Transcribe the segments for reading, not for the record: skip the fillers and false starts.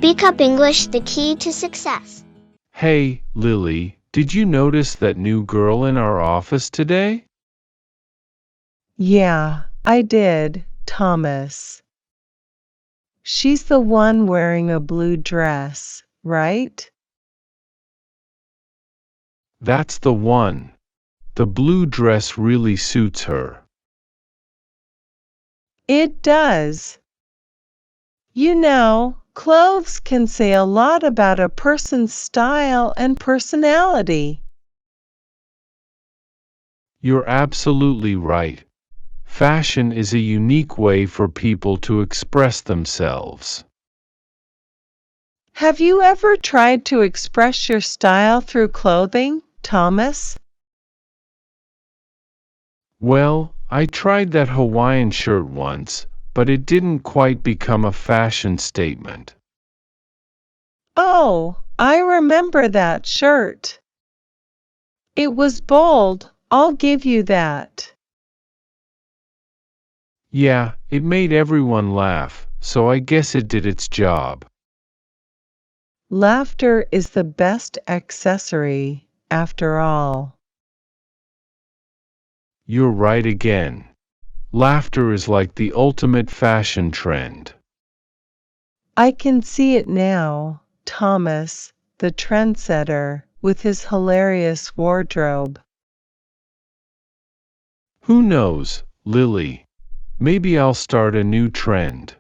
Speak Up English, the key to success. Hey, Lily, did you notice that new girl in our office today? Yeah, I did, Thomas. She's the one wearing a blue dress, right? That's the one. The blue dress really suits her. It does. You know, clothes can say a lot about a person's style and personality. You're absolutely right. Fashion is a unique way for people to express themselves. Have you ever tried to express your style through clothing, Thomas? Well, I tried that Hawaiian shirt once, but it didn't quite become a fashion statement. Oh, I remember that shirt. It was bold, I'll give you that. Yeah, it made everyone laugh, so I guess it did its job. Laughter is the best accessory, after all. You're right again. Laughter is like the ultimate fashion trend. I can see it now, Thomas, the trendsetter, with his hilarious wardrobe. Who knows, Lily? Maybe I'll start a new trend.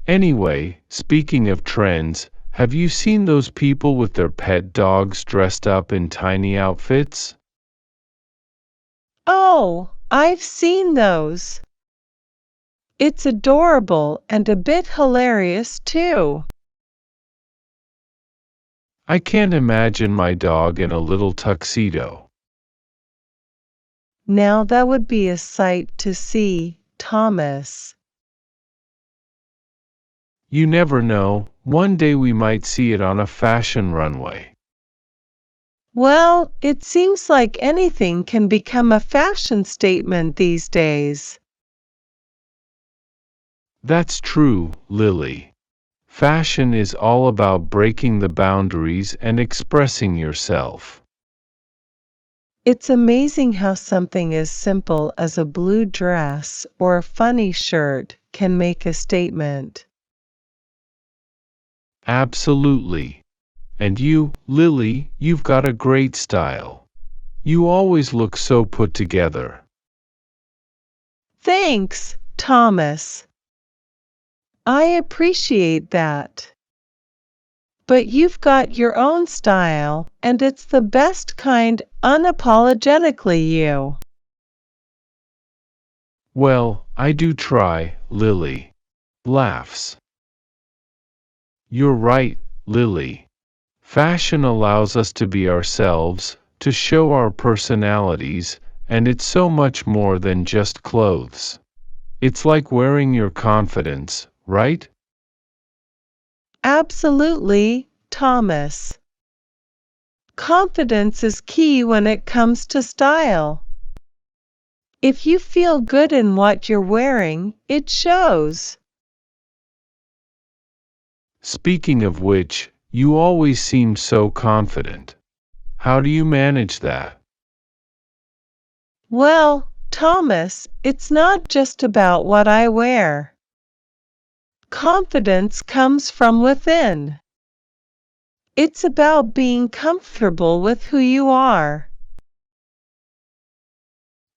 Anyway, speaking of trends, have you seen those people with their pet dogs dressed up in tiny outfits? Oh, I've seen those. It's adorable and a bit hilarious, too. I can't imagine my dog in a little tuxedo. Now that would be a sight to see, Thomas. You never know, one day we might see it on a fashion runway. Well, it seems like anything can become a fashion statement these days. That's true, Lily. Fashion is all about breaking the boundaries and expressing yourself. It's amazing how something as simple as a blue dress or a funny shirt can make a statement. Absolutely. And you, Lily, you've got a great style. You always look so put together. Thanks, Thomas. I appreciate that. But you've got your own style, and it's the best kind, unapologetically you. Well, I do try, Lily. Laughs. You're right, Lily. Fashion allows us to be ourselves, to show our personalities, and it's so much more than just clothes. It's like wearing your confidence, right? Absolutely, Thomas. Confidence is key when it comes to style. If you feel good in what you're wearing, it shows. Speaking of which, you always seem so confident. How do you manage that? Well, Thomas, it's not just about what I wear. Confidence comes from within. It's about being comfortable with who you are.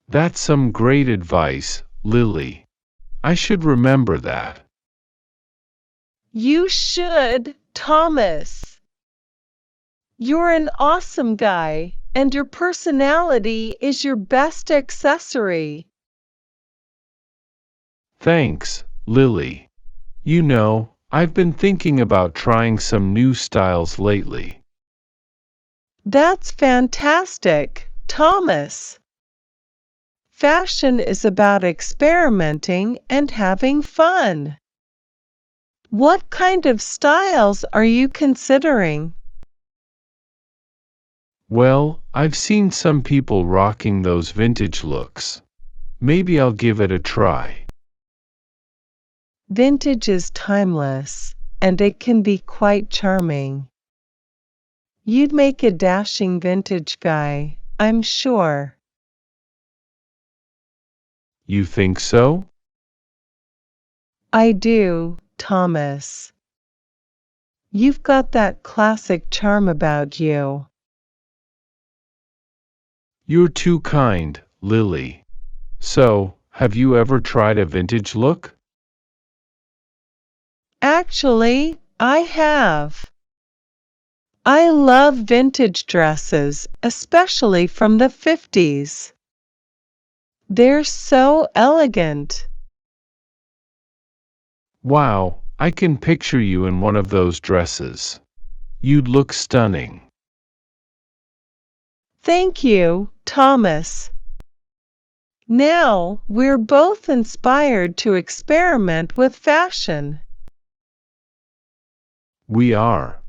That's some great advice, Lily. I should remember that. You should, Thomas. You're an awesome guy, and your personality is your best accessory. Thanks, Lily. You know, I've been thinking about trying some new styles lately. That's fantastic, Thomas. Fashion is about experimenting and having fun. What kind of styles are you considering? Well, I've seen some people rocking those vintage looks. Maybe I'll give it a try. Vintage is timeless, and it can be quite charming. You'd make a dashing vintage guy, I'm sure. You think so? I do, Thomas. You've got that classic charm about you. You're too kind, Lily. So, have you ever tried a vintage look? Actually, I have. I love vintage dresses, especially from the 50s. They're so elegant. Wow, I can picture you in one of those dresses. You'd look stunning. Thank you, Thomas. Now we're both inspired to experiment with fashion. We are.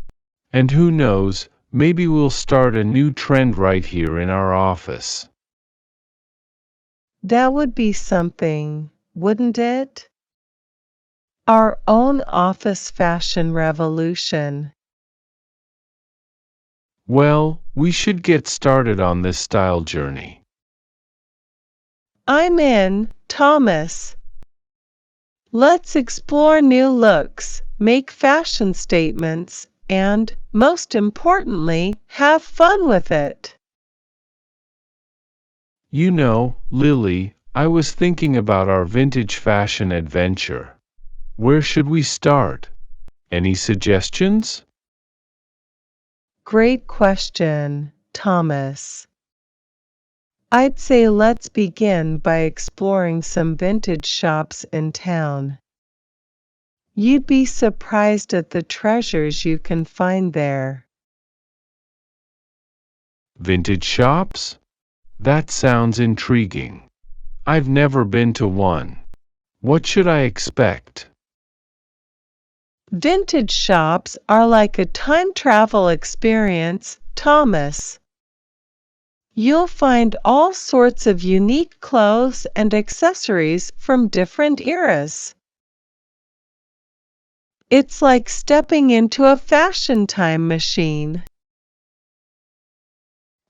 And who knows, maybe we'll start a new trend right here in our office. That would be something, wouldn't it? Our own office fashion revolution. Well, we should get started on this style journey. I'm in, Thomas. Let's explore new looks, make fashion statements, and, most importantly, have fun with it. You know, Lily, I was thinking about our vintage fashion adventure. Where should we start? Any suggestions? Great question, Thomas. I'd say let's begin by exploring some vintage shops in town. You'd be surprised at the treasures you can find there. Vintage shops? That sounds intriguing. I've never been to one. What should I expect? Vintage shops are like a time travel experience, Thomas. You'll find all sorts of unique clothes and accessories from different eras. It's like stepping into a fashion time machine.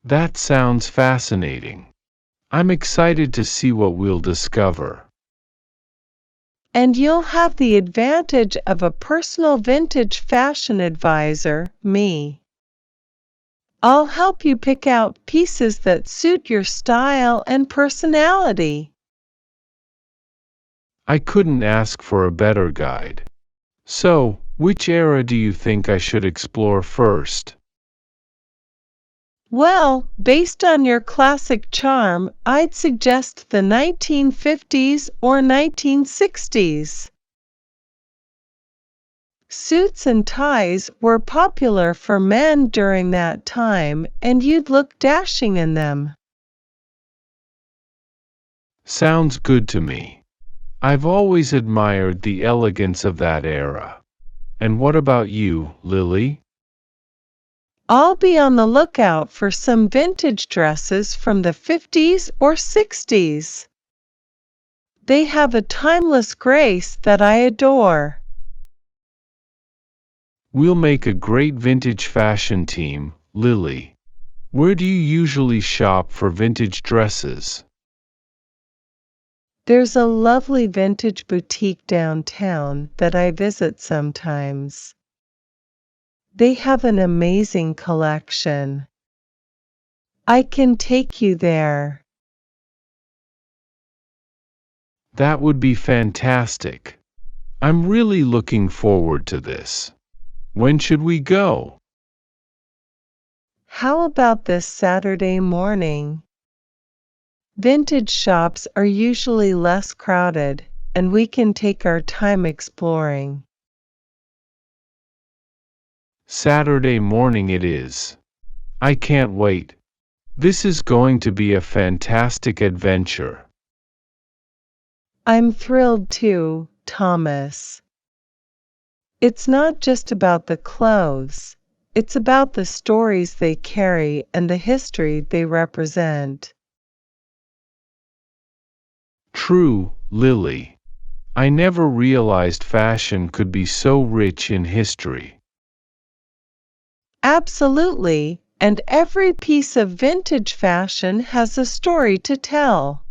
That sounds fascinating. I'm excited to see what we'll discover. And you'll have the advantage of a personal vintage fashion advisor, me. I'll help you pick out pieces that suit your style and personality. I couldn't ask for a better guide. So, which era do you think I should explore first? Well, based on your classic charm, I'd suggest the 1950s or 1960s. Suits and ties were popular for men during that time, and you'd look dashing in them. Sounds good to me. I've always admired the elegance of that era. And what about you, Lily? I'll be on the lookout for some vintage dresses from the 50s or 60s. They have a timeless grace that I adore. We'll make a great vintage fashion team, Lily. Where do you usually shop for vintage dresses? There's a lovely vintage boutique downtown that I visit sometimes. They have an amazing collection. I can take you there. That would be fantastic. I'm really looking forward to this. When should we go? How about this Saturday morning? Vintage shops are usually less crowded, and we can take our time exploring. Saturday morning it is. I can't wait. This is going to be a fantastic adventure. I'm thrilled too, Thomas. It's not just about the clothes, it's about the stories they carry and the history they represent. True, Lily. I never realized fashion could be so rich in history. Absolutely, and every piece of vintage fashion has a story to tell.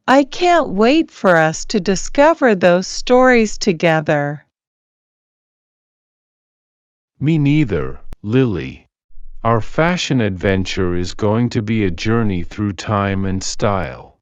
I can't wait for us to discover those stories together. Me neither, Lily. Our fashion adventure is going to be a journey through time and style.